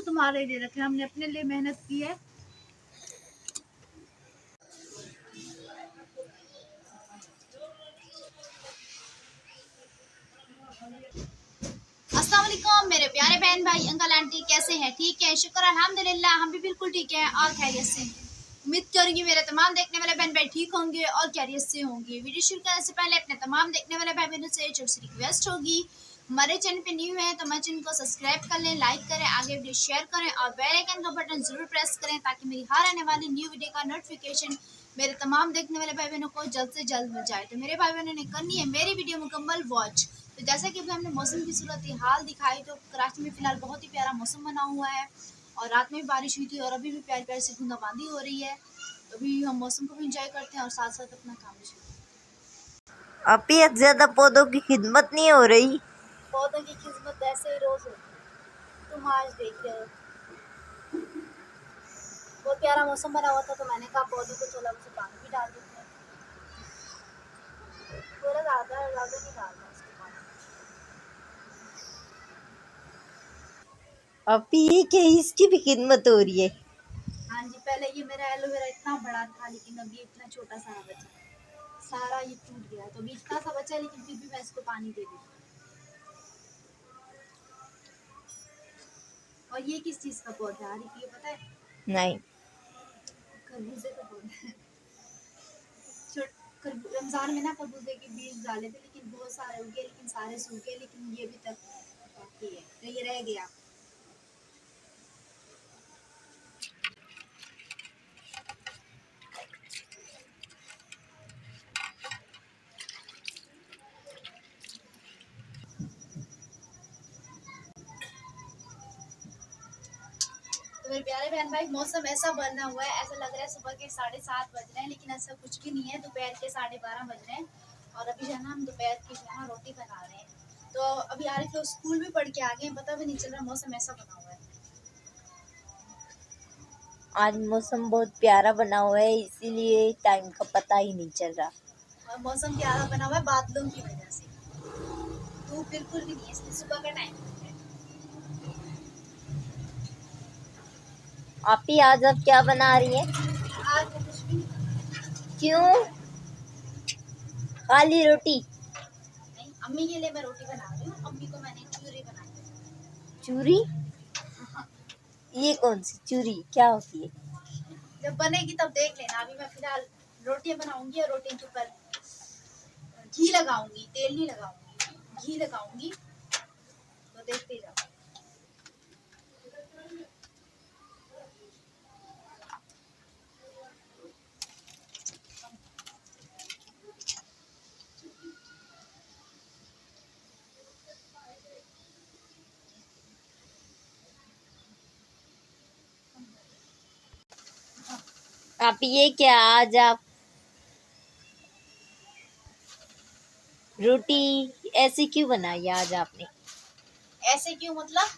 तुम्हारे लिए रखे, हमने अपने लिए मेहनत की है। अस्सलाम वालेकुम मेरे प्यारे बहन भाई अंकल आंटी, कैसे हैं? ठीक है, शुक्र अल्हम्दुलिल्लाह, हम भी बिल्कुल ठीक हैं और खैरियत से हैं। उम्मीद करूंगी मेरे तमाम देखने वाले बहन भाई ठीक होंगे और खैरियत से होंगे। वीडियो शुरू करने से पहले अपने तमाम देखने वाले भाई बहनों से छोटी सी रिक्वेस्ट होगी, हमारे चैनल पे न्यू है तो हमारे चैनल को सब्सक्राइब कर लें, लाइक करें, आगे वीडियो शेयर करें और बेल आइकन का बटन जरूर प्रेस करें ताकि मेरी हर आने वाली न्यू वीडियो का नोटिफिकेशन मेरे तमाम देखने वाले भाई बहनों को जल्द से जल्द मिल जाए। तो मेरे भाई बहनों ने करनी है मेरी वीडियो मुकम्मल वॉच। तो जैसे कि अभी हमने मौसम की सूरत हाल दिखाई, तो कराची में फिलहाल बहुत ही प्यारा मौसम बना हुआ है और रात में भी बारिश हुई थी और अभी भी प्यारी प्यारी सी बूंदाबांदी हो रही है। तो अभी हम मौसम को भी इंजॉय करते हैं और साथ साथ अपना काम भी शुरू करते आप ही ज्यादा पौधों की खिदमत नहीं हो रही। हैं। पौधों की खिदमत ऐसे ही रोज होती है, तुम आज देख रहे हो। बहुत प्यारा मौसम बना हुआ था तो मैंने कहा पौधों को थोड़ा उसे पानी भी डाल देते हैं। थोड़ा ज़्यादा नहीं डालना उसको पानी। आप ही के इसकी भी खिदमत हो रही है। हाँ जी, पहले ये मेरा एलोवेरा इतना बड़ा था लेकिन अब ये इतना छोटा सा बचा है। सारा ये टूट गया तो अभी इतना सा बचा है लेकिन फिर भी मैं इसको पानी दे देती हूँ। और ये किस चीज़ का पौधा है आरिफ, ये पता है? नहीं। खरबूजे का पौधा है। रमजान में ना खरबूजे के बीज डाले थे लेकिन बहुत सारे उगे लेकिन सारे सूखे, लेकिन ये अभी तक बाकी है तो ये रह गया। तो मेरे प्यारे बहन भाई, मौसम ऐसा बना हुआ है, ऐसा लग रहा है सुबह के 7:30 बज रहे हैं लेकिन ऐसा कुछ भी नहीं है। दोपहर के 12:30 बज रहे हैं और अभी जो है ना हम दोपहर की जो है ना रोटी बना रहे हैं। तो अभी आरिफ लोग स्कूल भी पढ़ के आ गए हैं, पता भी नहीं चल रहा मौसम ऐसा बना हुआ है। आज मौसम बहुत प्यारा बना हुआ है इसीलिए टाइम का पता ही नहीं चल रहा। और मौसम प्यारा बना हुआ है बादलों की वजह से, धूप बिल्कुल भी नहीं है, इसलिए सुबह का टाइम है। आप ही आज आप क्या बना रही हैं? आज मैं कुछ भी नहीं बना क्यों? खाली रोटी? नहीं, अम्मी के लिए मैं रोटी बना रही हूँ। अम्मी को मैंने चूरी बनाई है। चूरी? ये कौन सी चूरी, क्या होती है? जब बनेगी तब देख लेना। अभी मैं फिलहाल रोटियां बनाऊंगी और रोटियों के ऊपर घी लगाऊंगी, तेल नहीं लगाऊंगी, घी लगाऊंगी, तो देखते जाओ। आप ये क्या आज आप रोटी ऐसे क्यों बनाई आज आपने? ऐसे क्यों मतलब?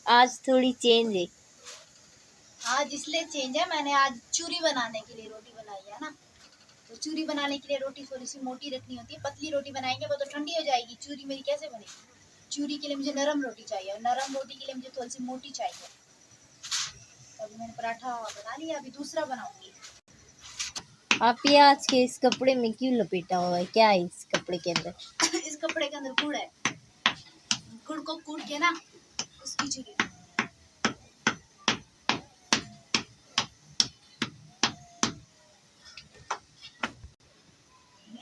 आज थोड़ी चेंज है। आज इसलिए चेंज है, मैंने आज चूरी बनाने के लिए रोटी बनाई है ना। तो चूरी बनाने के लिए रोटी थोड़ी सी मोटी रखनी होती है। पतली रोटी बनाएंगे वो तो ठंडी हो जाएगी, चूरी मेरी कैसे बनेगी? चूरी के लिए मुझे नरम रोटी चाहिए और नरम रोटी के लिए मुझे थोड़ी सी मोटी चाहिए। तो अभी मैंने पराठा बना लिया, अभी दूसरा बनाऊंगी। आप ये आज के इस कपड़े में क्यों लपेटा हुआ है, क्या है इस कपड़े के अंदर? इस कपड़े के अंदर गुड़ है, गुड़ को कूट के ना उसकी चूरी।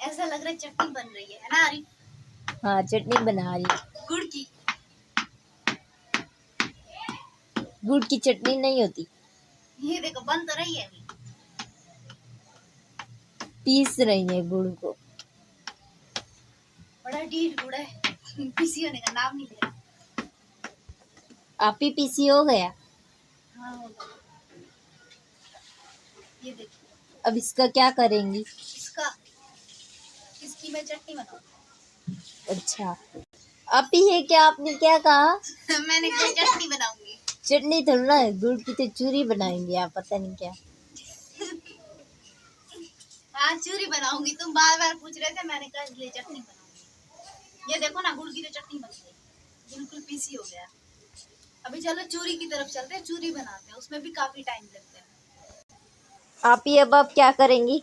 ऐसा लग रहा है चटनी बन रही है ना आरिफ? हाँ, चटनी बना रही। गुड़ की। गुड़ की चटनी नहीं होती। ये देखो बन तो रही है अभी। पीस रही है गुड़ को। बड़ा ढीठ गुड़ है, पीसी होने का नाम नहीं ले रहा। आप ही पीसी हो गया? हाँ हो गया। ये देखिए। अब इसका क्या करेंगी? इसका इसकी मैं चटनी बनाऊंगी। अच्छा, आप ही है क्या, आपने क्या कहा? मैंने कोई चटनी बनाऊंगी। चटनी थोड़ा ना है, गुड़ की तो चूरी बनाएंगे आप, पता नहीं क्या। हाँ चूरी बनाऊंगी, तुम बार बार पूछ रहे थे, मैंने कहा इसलिए चटनी बनाऊंगी। ये देखो ना गुड़ की तो चटनी बन गई, बिल्कुल पीसी हो गया। अभी चलो चूरी की तरफ चलते हैं, चूरी बनाते हैं, उसमें भी काफी टाइम लगता है। आप ये अब आप क्या करेंगी?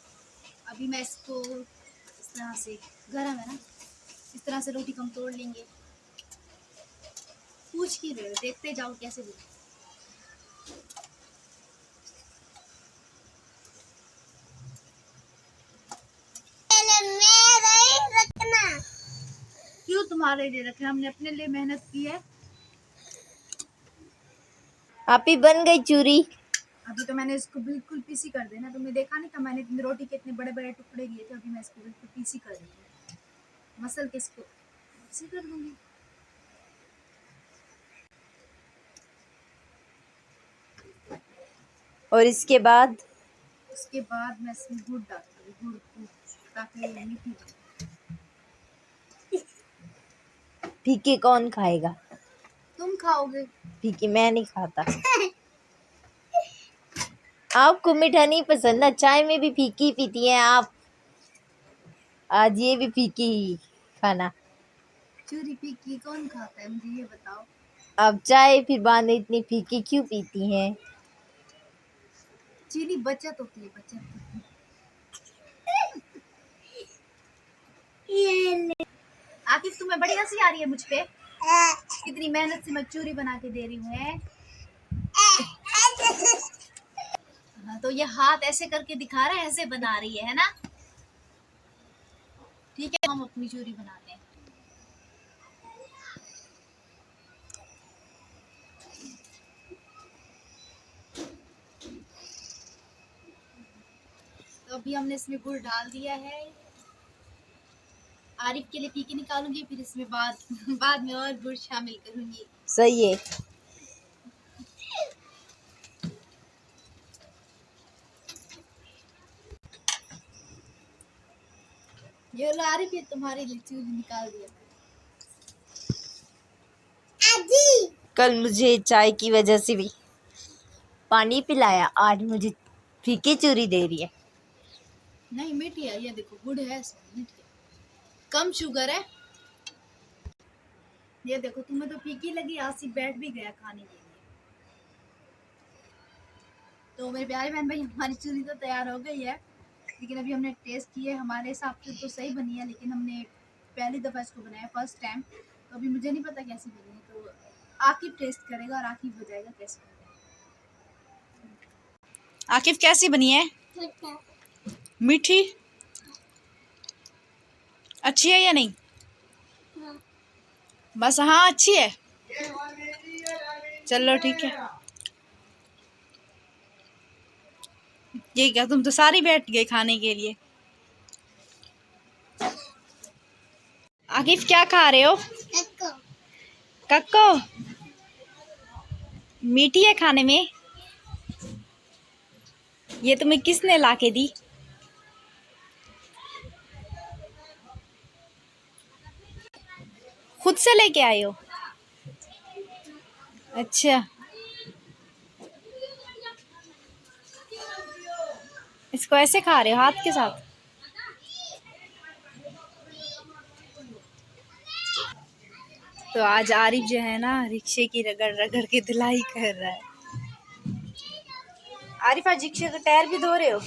अभी मैं इसको इस तरह से, गरम है ना, इस तरह से रोटी कम तोड़ लेंगे। पूछ ही रहे हो, देखते जाओ कैसे भी। क्यों तुम्हारे लिए रखे, हमने अपने लिए मेहनत की है। आप ही बन गई चूरी। अभी तो मैंने इसको बिल्कुल पीसी कर देना, तुमने देखा नहीं था मैंने रोटी के इतने बड़े बड़े टुकड़े लिए थे। अभी मैं इसको बिल्कुल पीसी कर दूंगी, मसल के इसको पीसी कर दूंगी। और इसके बाद उसके बाद मैं इसमें गुड़ डालूंगी, गुड़ ताकि ये मीठी बने। फीके कौन खाएगा? तुम खाओगे। फीकी मैं नहीं खाता। आपको मीठा नहीं पसंद ना, चाय में भी फीकी पीती हैं आप। आज ये भी फीकी ही खाना। चूरी फीकी कौन खाता है, मुझे ये बताओ। अब चाय फिर बाद में इतनी फीकी क्यों पीती हैं? चीनी बचत होती है, बचत। आकिफ तुम्हें बड़ी हंसी आ रही है मुझ पे, कितनी मेहनत से मैं चूरी बना के दे रही हूँ। हाँ, तो ये हाथ ऐसे करके दिखा रहा है, ऐसे बना रही है ना। ठीक है, हम अपनी चूरी बनाते हैं। तो अभी हमने इसमें गुड़ डाल दिया है। आरिफ के लिए फीकी निकालूंगी, फिर इसमें बाद में और गुड़ शामिल करूंगी। सही है। ये लो आरिफ, ये तुम्हारे लिए चूरी निकाल दिया। कल मुझे चाय की वजह से भी पानी पिलाया, आज मुझे फीकी चूरी दे रही है। नहीं मीठी है, ये देखो गुड़ है इसमें, मीठी है, कम शुगर है। ये देखो तुम्हें तो फीकी लगी, आसिफ बैठ भी गया खाने के लिए। तो मेरे प्यारे बहन भाई, हमारी चूरी तो तैयार हो गई है, लेकिन अभी हमने टेस्ट किए, हमारे हिसाब से तो सही बनी है, लेकिन हमने पहली दफ़ा इसको बनाया, फर्स्ट टाइम। तो अभी मुझे नहीं पता कैसी बनी है, तो आकिफ टेस्ट करेगा और आकिफ बताएगा कैसी बनी है। आकिफ कैसी बनी है? मीठी अच्छी है या नहीं? बस हाँ अच्छी है। चलो ठीक है। ये क्या, तुम तो सारी बैठ गए खाने के लिए। आकिफ क्या खा रहे हो? कक्को। मीठी है खाने में? ये तुम्हें किसने लाके दी? खुद से लेके आए हो? अच्छा, इसको ऐसे खा रहे हो हाथ के साथ? तो आज आरिफ जो है ना, रिक्शे की रगड़ रगड़ के धुलाई कर रहा है। आरिफ आज रिक्शे का टायर भी धो रहे हो?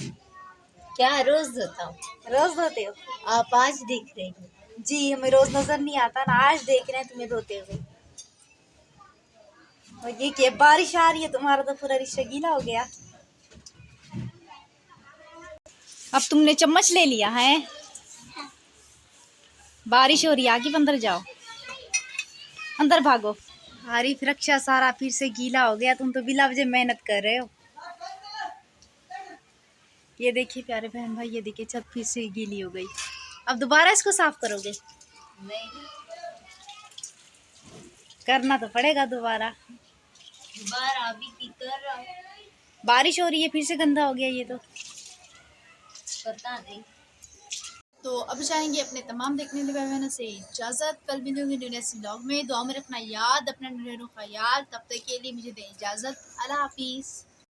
क्या रोज धोता हूँ? रोज धोते हो? आप आज देख रहे हैं। जी, हमें रोज नजर नहीं आता ना, आज देख रहे हैं तुम्हें धोते हुए। और ये क्या, बारिश आ रही है, तुम्हारा तो पूरा रिक्शा गीला हो गया। अब तुमने चम्मच ले लिया है? बारिश हो रही है, आगे अंदर जाओ, अंदर भागो। आरिफ रक्षा सारा फिर से गीला हो गया, तुम तो बिला वजह मेहनत कर रहे हो। ये देखिए प्यारे बहन भाई, ये देखिए छत फिर से गीली हो गई। अब दोबारा इसको साफ करोगे? नहीं, करना तो पड़ेगा दोबारा। दोबारा अभी की कर रहा हूँ। बारिश हो रही है, फिर से गंदा हो गया ये तो। पता नहीं। तो अब चाहेंगे अपने तमाम देखने वाले बहनों से इजाज़त। कल मिलूंगी न्यूनेसी व्लॉग में। दुआ में रखना याद अपना न्यूनो ख्याल। तब तक के लिए मुझे दें इजाज़त। अल्लाह हाफिज़।